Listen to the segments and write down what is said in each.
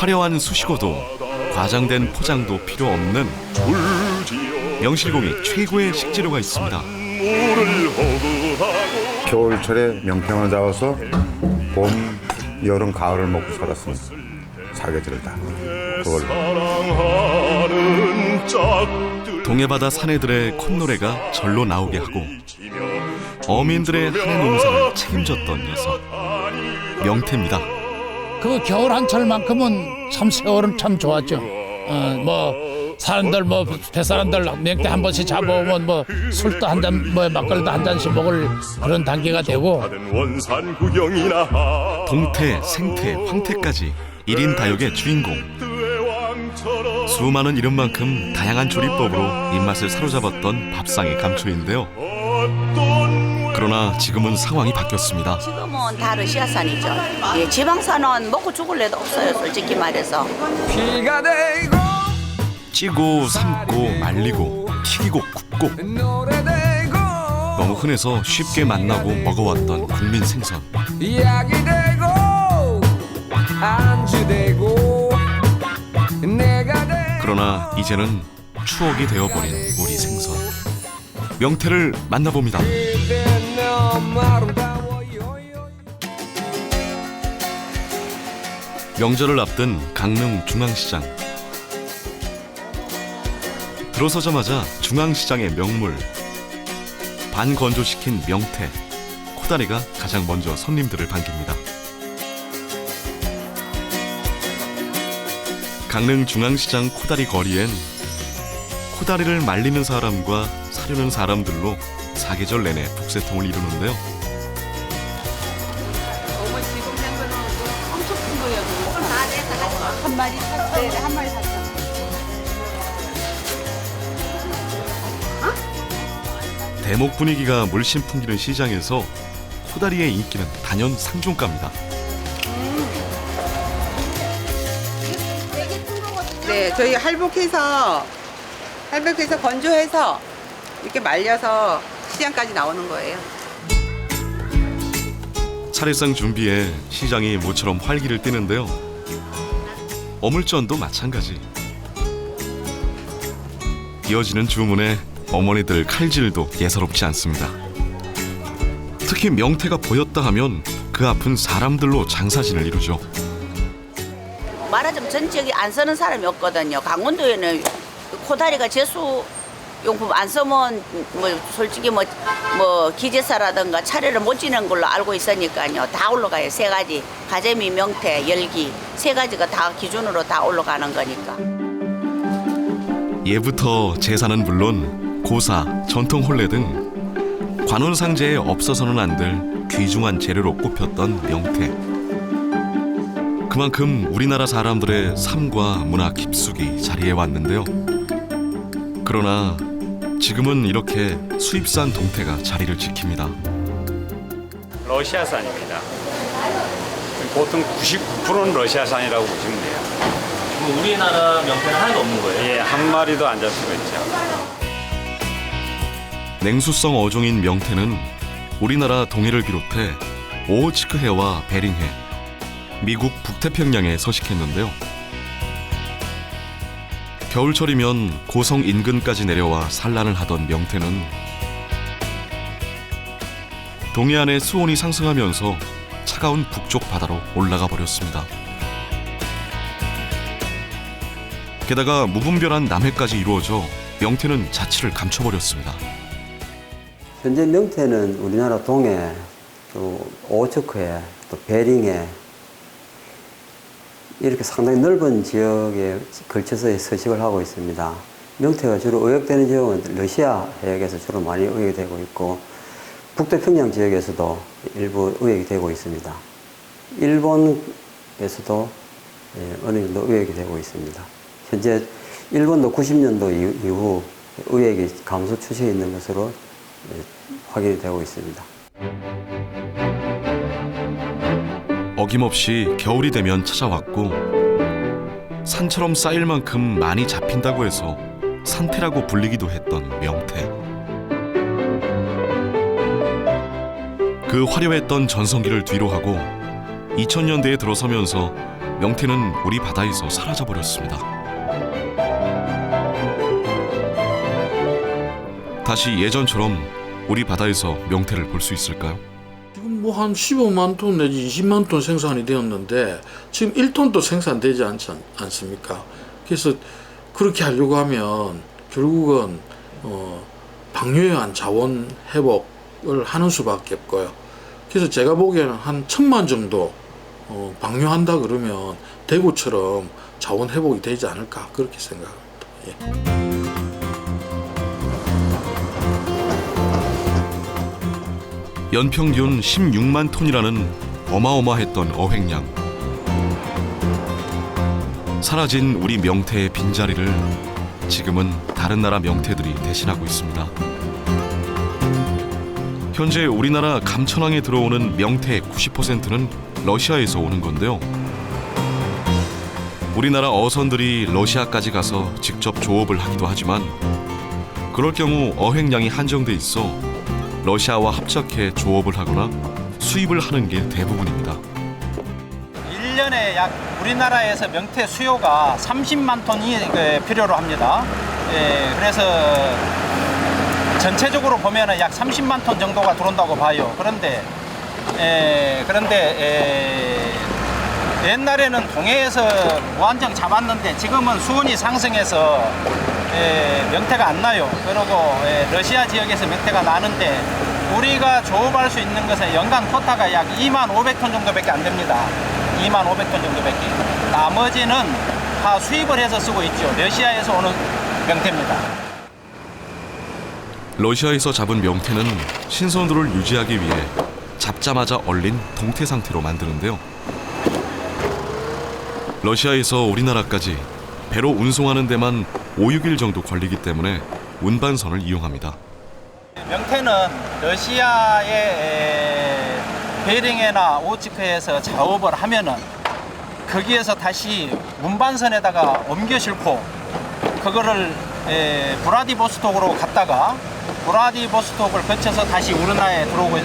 화려한 수식어도 과장된 포장도 필요 없는 명실공히 최고의 식재료가 있습니다. 겨울철에 명태만 잡아서 봄, 여름, 가을을 먹고 살았습니다. 사계절을 다. 그걸. 동해바다 사내들의 콧노래가 절로 나오게 하고 어민들의 한해 농사를 책임졌던 녀석 명태입니다. 그 겨울 한철만큼은 참 세월은 참 좋았죠. 뭐 사람들 뭐 뱃사람들 명태 한 번씩 잡아오면 뭐 술도 한 잔, 뭐 막걸리도 한 잔씩 먹을 그런 단계가 되고. 동태, 생태, 황태까지 1인 다육의 주인공. 수많은 이름만큼 다양한 조리법으로 입맛을 사로잡았던 밥상의 감초인데요. 그러나 지금은 상황이 바뀌었습니다. 지금은 다 러시아산이죠. 예, 지방산은 먹고 죽을래도 없어요, 솔직히 말해서. 찌고 삶고 말리고 튀기고 굽고 너무 흔해서 쉽게 만나고 먹어왔던 국민 생선. 그러나 이제는 추억이 되어버린 우리 생선 명태를 만나봅니다. 명절을 앞둔 강릉 중앙시장. 들어서자마자 중앙시장의 명물 반건조시킨 명태, 코다리가 가장 먼저 손님들을 반깁니다. 강릉 중앙시장 코다리 거리엔 코다리를 말리는 사람과 사려는 사람들로 사계절 내내 북새통을 이루는데요. 어머 지금 된 거는 엄청 큰 거예요. 다 내서 한 마리 샀어요. 한 마리 샀어. 대목 분위기가 물씬 풍기는 시장에서 코다리의 인기는 단연 상종가입니다. 네, 저희 할복해서 건조해서 이렇게 말려서 시장까지 나오는 거예요. 차례상 준비에 시장이 모처럼 활기를 띠는데요. 어물전도 마찬가지. 이어지는 주문에 어머니들 칼질도 예사롭지 않습니다. 특히 명태가 보였다 하면 그 앞은 사람들로 장사진을 이루죠. 말하자면 전 지역에 안 쓰는 사람이 없거든요. 강원도에는 코다리가 제수 용품 안 쓰면 뭐 솔직히 뭐 기제사라든가 차례를 못 지는 걸로 알고 있으니까요. 다 올라가요. 세 가지. 가재미, 명태, 열기 세 가지가 다 기준으로 다 올라가는 거니까. 예부터 제사는 물론 고사, 전통 혼례 등 관원상제에 없어서는 안 될 귀중한 재료로 꼽혔던 명태. 그만큼 우리나라 사람들의 삶과 문화 깊숙이 자리해 왔는데요. 그러나 지금은 이렇게 수입산 동태가 자리를 지킵니다. 러시아산입니다. 보통 99%는 러시아산이라고 보시면 돼요. 그럼 우리나라 명태는 하나도 없는 거예요? 예, 한 마리도 안 잡히고 있죠. 냉수성 어종인 명태는 우리나라 동해를 비롯해 오호츠크해와 베링해, 미국 북태평양에 서식했는데요. 겨울철이면 고성 인근까지 내려와 산란을 하던 명태는 동해안의 수온이 상승하면서 차가운 북쪽 바다로 올라가 버렸습니다. 게다가 무분별한 남해까지 이루어져 명태는 자취를 감춰버렸습니다. 현재 명태는 우리나라 동해, 또 오호츠크해, 또 베링해 이렇게 상당히 넓은 지역에 걸쳐서 서식을 하고 있습니다. 명태가 주로 의역되는 지역은 러시아 해역에서 주로 많이 의역이 되고 있고 북태평양 지역에서도 일부 의역이 되고 있습니다. 일본에서도 어느 정도 의역이 되고 있습니다. 현재 일본도 90년도 이후 의역이 감소 추세에 있는 것으로 확인이 되고 있습니다. 어김없이 겨울이 되면 찾아왔고 산처럼 쌓일 만큼 많이 잡힌다고 해서 산태라고 불리기도 했던 명태. 그 화려했던 전성기를 뒤로하고 2000년대에 들어서면서 명태는 우리 바다에서 사라져 버렸습니다. 다시 예전처럼 우리 바다에서 명태를 볼 수 있을까요? 지금 뭐 한 15만 톤 내지 20만 톤 생산이 되었는데 지금 1톤도 생산되지 않습니까? 그래서 그렇게 하려고 하면 결국은 방류한 자원 회복을 하는 수밖에 없고요. 그래서 제가 보기에는 한 1,000만 정도 방류한다 그러면 대구처럼 자원 회복이 되지 않을까 그렇게 생각합니다. 예. 연평균 16만 톤이라는 어마어마했던 어획량. 사라진 우리 명태의 빈자리를 지금은 다른 나라 명태들이 대신하고 있습니다. 현재 우리나라 감천항에 들어오는 명태의 90%는 러시아에서 오는 건데요. 우리나라 어선들이 러시아까지 가서 직접 조업을 하기도 하지만 그럴 경우 어획량이 한정돼 있어 러시아와 합작해 조업을 하거나 수입을 하는 게 대부분입니다. 1년에 약 우리나라에서 명태 수요가 30만 톤이 필요로 합니다. 그래서 전체적으로 보면은 약 30만 톤 정도가 들어온다고 봐요. 그런데 옛날에는 동해에서 무한정 잡았는데 지금은 수온이 상승해서 명태가 안 나요. 그리고 러시아 지역에서 명태가 나는데 우리가 조업할 수 있는 것은 연간 쿼타가 약 2만 500톤 정도밖에 안 됩니다. 2만 500톤 정도밖에. 나머지는 다 수입을 해서 쓰고 있죠. 러시아에서 오는 명태입니다. 러시아에서 잡은 명태는 신선도를 유지하기 위해 잡자마자 얼린 동태 상태로 만드는데요. 러시아에서 우리나라까지 배로 운송하는 데만 5, 6일 정도 걸리기 때문에 운반선을 이용합니다. 명태는 러시아의 베링해나 오츠크에서 작업을 하면은 거기에서 다시 운반선에다가 옮겨 싣고 그거를 브라디보스톡으로 갔다가 브라디보스톡을 거쳐서 다시 우리나라에 들어오고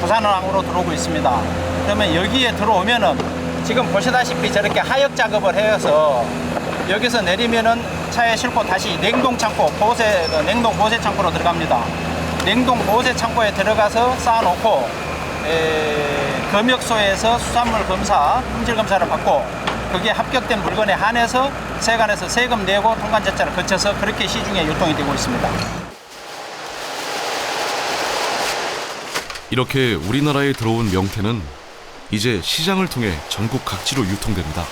부산항으로 들어오고 있습니다. 그러면 여기에 들어오면은 지금 보시다시피 저렇게 하역 작업을 해서 여기서 내리면은 차에 싣고 다시 냉동 창고, 냉동 보세 창고로 들어갑니다. 냉동 보세 창고에 들어가서 쌓아놓고 검역소에서 수산물 검사, 품질 검사를 받고 거기에 합격된 물건에 한해서 세관에서 세금 내고 통관 절차를 거쳐서 그렇게 시중에 유통이 되고 있습니다. 이렇게 우리나라에 들어온 명태는 이제 시장을 통해 전국 각지로 유통됩니다.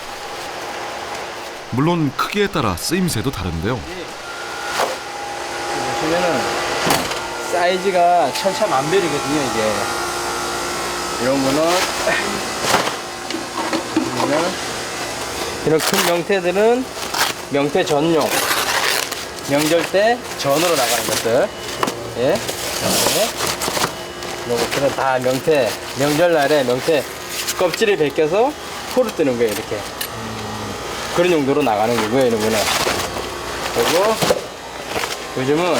물론 크기에 따라 쓰임새도 다른데요. 보시면은 사이즈가 천차만별이거든요. 이게 이런 거는 보시면은 이런 큰 명태들은 명태 전용, 명절 때 전으로 나가는 것들, 예, 이런 것들은 다 명태, 명절날에 명태 껍질을 벗겨서 포를 뜨는 거예요. 이렇게 그런 용도로 나가는 거고요. 이런 거는. 그리고 요즘은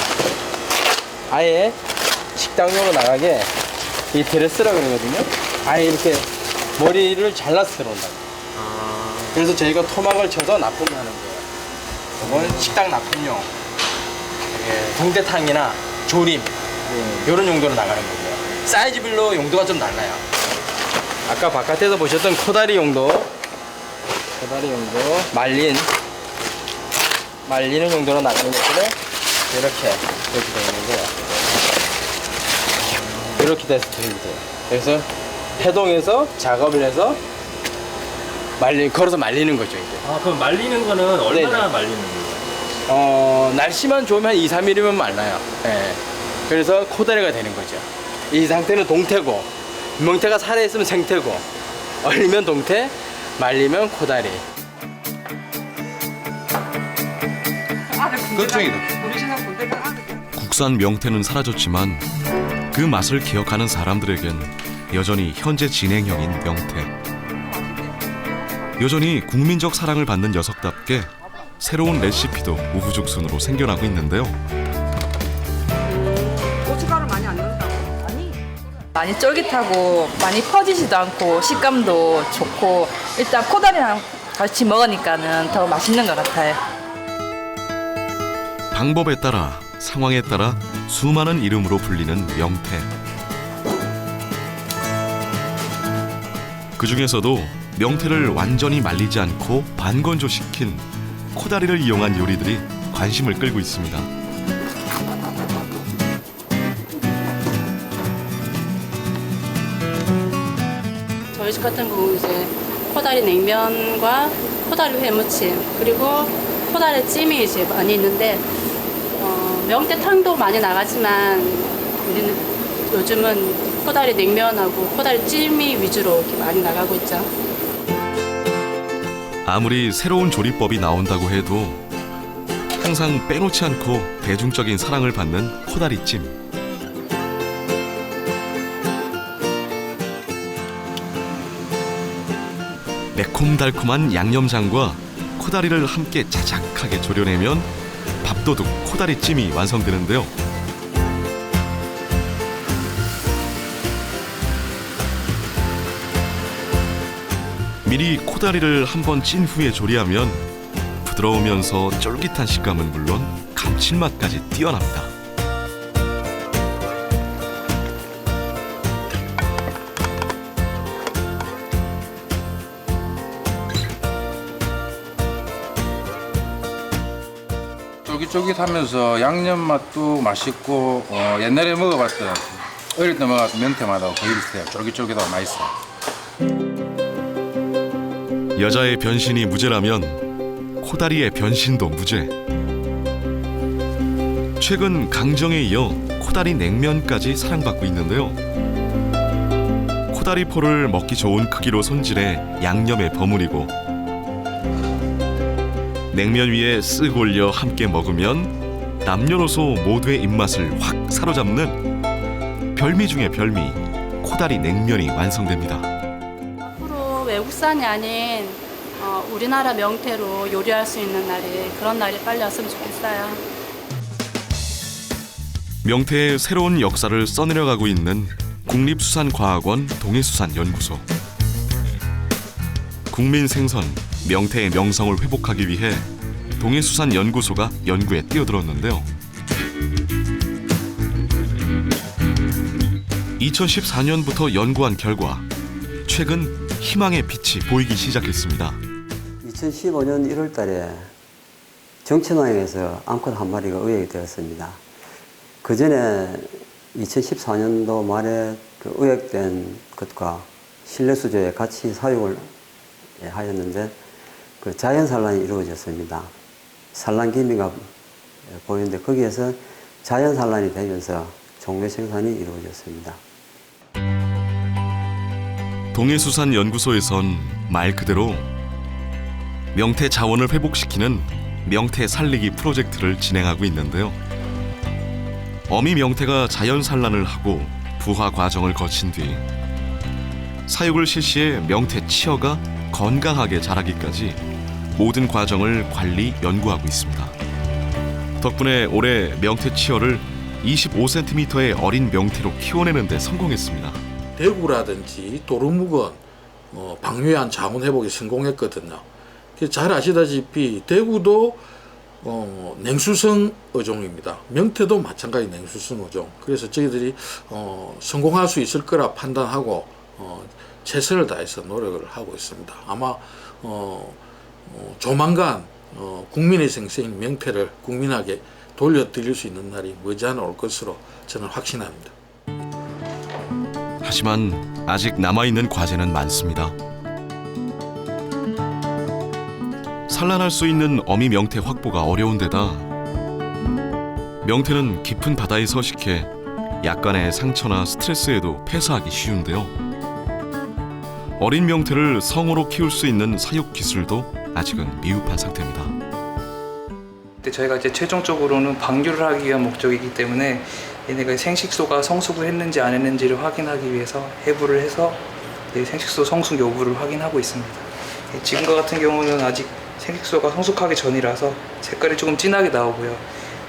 아예 식당용으로 나가게 이 드레스라 그러거든요. 아예 이렇게 머리를 잘라서 들어온다고. 그래서 저희가 토막을 쳐서 납품을 하는 거예요. 이건 식당 납품용, 동태탕이나 조림 이런 용도로 나가는 거고요. 사이즈별로 용도가 좀 달라요. 아까 바깥에서 보셨던 코다리 용도, 말리는 용도로 나가는 것들은 이렇게 되어 있는 거예요. 이렇게 돼서 들리게 돼요. 그래서 해동해서 작업을 해서 걸어서 말리는 거죠, 이제. 아, 그럼 말리는 거는 얼마나 네네. 말리는 거예요? 날씨만 좋으면 한 2, 3일이면 말라요. 예. 그래서 코다리가 되는 거죠. 이 상태는 동태고, 명태가 살아있으면 생태고, 얼리면 동태, 말리면 코다리. 그쪽이다. 국산 명태는 사라졌지만 그 맛을 기억하는 사람들에겐 여전히 현재 진행형인 명태. 여전히 국민적 사랑을 받는 녀석답게 새로운 레시피도 우후죽순으로 생겨나고 있는데요. 고춧가루 많이 안 넣는다고? 많이 쫄깃하고 많이 퍼지지도 않고 식감도 좋고 일단 코다리랑 같이 먹으니까는 더 맛있는 것 같아요. 방법에 따라 상황에 따라 수많은 이름으로 불리는 명태. 그 중에서도 명태를 완전히 말리지 않고 반건조시킨 코다리를 이용한 요리들이 관심을 끌고 있습니다. 저희 집 같은 경우 이제 코다리 냉면과 코다리 회무침 그리고 코다리 찜이 이제 많이 있는데 명태탕도 많이 나가지만 우리는 요즘은 코다리 냉면하고 코다리 찜이 위주로 이렇게 많이 나가고 있죠. 아무리 새로운 조리법이 나온다고 해도 항상 빼놓지 않고 대중적인 사랑을 받는 코다리찜. 매콤달콤한 양념장과 코다리를 함께 자작하게 졸여내면 밥도둑 코다리찜이 완성되는데요. 미리 코다리를 한번 찐 후에 조리하면 부드러우면서 쫄깃한 식감은 물론 감칠맛까지 뛰어납니다. 쫄깃쫄깃하면서 양념 맛도 맛있고 옛날에 먹어봤던 어릴 때 먹었던 명태맛하고 거의 비슷해요. 쫄깃쫄깃하고 맛있어요. 여자의 변신이 무죄라면 코다리의 변신도 무죄. 최근 강정에 이어 코다리 냉면까지 사랑받고 있는데요. 코다리포를 먹기 좋은 크기로 손질해 양념에 버무리고 냉면 위에 쓱 올려 함께 먹으면 남녀노소 모두의 입맛을 확 사로잡는 별미 중의 별미 코다리 냉면이 완성됩니다. 앞으로 외국산이 아닌 우리나라 명태로 요리할 수 있는 그런 날이 빨리 왔으면 좋겠어요. 명태의 새로운 역사를 써내려가고 있는 국립수산과학원 동해수산연구소. 국민생선 명태의 명성을 회복하기 위해 동해수산연구소가 연구에 뛰어들었는데요. 2014년부터 연구한 결과 최근 희망의 빛이 보이기 시작했습니다. 2015년 1월 달에 정천항에서 암컷 한 마리가 의학이 되었습니다. 그 전에 2014년도 말에 그 의학된 것과 실내 수조에 같이 사육을 하였는데 그 자연 산란이 이루어졌습니다. 산란 기미가 보이는데 거기에서 자연 산란이 되면서 종묘 생산이 이루어졌습니다. 동해수산연구소에선 말 그대로 명태 자원을 회복시키는 명태 살리기 프로젝트를 진행하고 있는데요. 어미 명태가 자연 산란을 하고 부화 과정을 거친 뒤 사육을 실시해 명태 치어가 건강하게 자라기까지 모든 과정을 관리, 연구하고 있습니다. 덕분에 올해 명태 치어를 25cm의 어린 명태로 키워내는 데 성공했습니다. 대구라든지 도루묵은 방류한 자원 회복에 성공했거든요. 잘 아시다시피 대구도 냉수성 어종입니다. 명태도 마찬가지 냉수성 어종. 그래서 저희들이 성공할 수 있을 거라 판단하고 최선을 다해서 노력을 하고 있습니다. 아마 조만간 국민의 생선인 명태를 국민에게 돌려드릴 수 있는 날이 머지않아 올 것으로 저는 확신합니다. 하지만 아직 남아있는 과제는 많습니다. 산란할 수 있는 어미 명태 확보가 어려운 데다 명태는 깊은 바다에 서식해 약간의 상처나 스트레스에도 폐사하기 쉬운데요. 어린 명태를 성으로 키울 수 있는 사육 기술도 아직은 미흡한 상태입니다. 저희가 이제 최종적으로는 방류를 하기 위한 목적이기 때문에 얘네가 생식소가 성숙을 했는지 안 했는지를 확인하기 위해서 해부를 해서 생식소 성숙 여부를 확인하고 있습니다. 지금과 같은 경우는 아직 생식소가 성숙하기 전이라서 색깔이 조금 진하게 나오고요.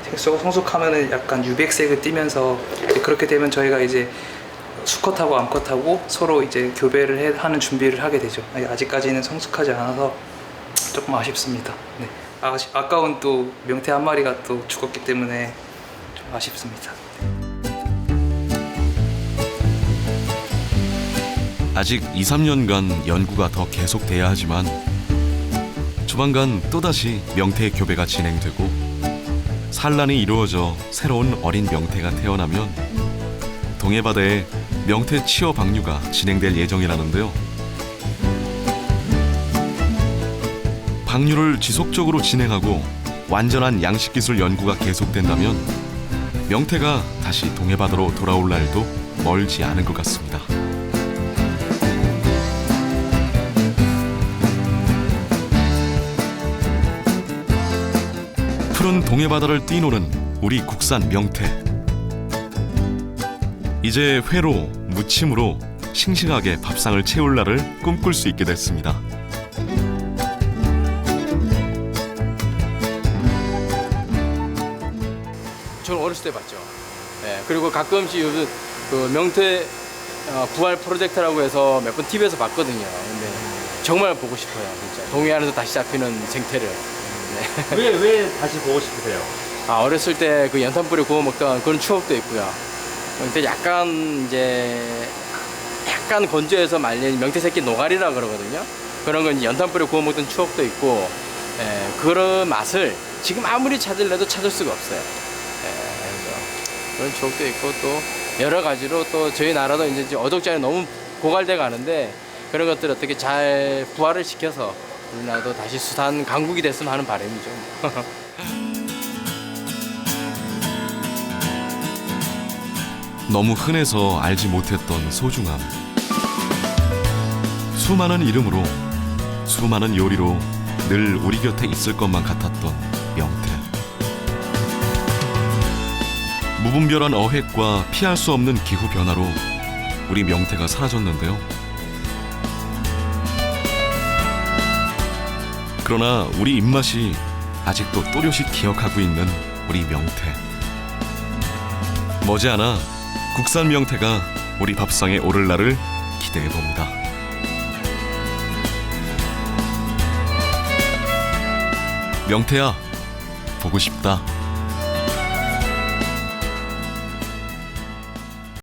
생식소가 성숙하면 약간 유백색을 띠면서 그렇게 되면 저희가 이제 수컷하고 암컷하고 서로 이제 교배를 하는 준비를 하게 되죠. 아직까지는 성숙하지 않아서 조금 아쉽습니다. 네. 아까운 또 명태 한 마리가 또 죽었기 때문에 좀 아쉽습니다. 아직 2, 3년간 연구가 더 계속돼야 하지만 조만간 또다시 명태 교배가 진행되고 산란이 이루어져 새로운 어린 명태가 태어나면 동해바다에 명태 치어 방류가 진행될 예정이라는데요. 방류를 지속적으로 진행하고 완전한 양식기술 연구가 계속된다면 명태가 다시 동해바다로 돌아올 날도 멀지 않은 것 같습니다. 푸른 동해바다를 뛰노는 우리 국산 명태. 이제 회로, 무침으로 싱싱하게 밥상을 채울 날을 꿈꿀 수 있게 됐습니다. 저는 어렸을 때 봤죠. 네, 그리고 가끔씩 요즘 그 명태 부활 프로젝트라고 해서 몇 번 TV에서 봤거든요. 근데 정말 보고 싶어요, 진짜. 동해안에서 다시 잡히는 생태를. 네. 왜 다시 보고 싶으세요? 어렸을 때 그 연탄불에 구워 먹던 그런 추억도 있고요. 근데 약간 건조해서 말린 명태 새끼 노가리라 그러거든요. 그런 건 이제 연탄불에 구워 먹던 추억도 있고, 그런 맛을 지금 아무리 찾으려도 찾을 수가 없어요. 그래서 그런 추억도 있고 또 여러 가지로 또 저희 나라도 이제 어족장이 너무 고갈돼 가는데 그런 것들 어떻게 잘 부활을 시켜서 우리나라도 다시 수산 강국이 됐으면 하는 바람이죠. 너무 흔해서 알지 못했던 소중함. 수많은 이름으로, 수많은 요리로 늘 우리 곁에 있을 것만 같았던 명태. 무분별한 어획과 피할 수 없는 기후 변화로 우리 명태가 사라졌는데요. 그러나 우리 입맛이 아직도 또렷이 기억하고 있는 우리 명태. 머지않아 국산 명태가 우리 밥상에 오를 날을 기대해 봅니다. 명태야, 보고 싶다.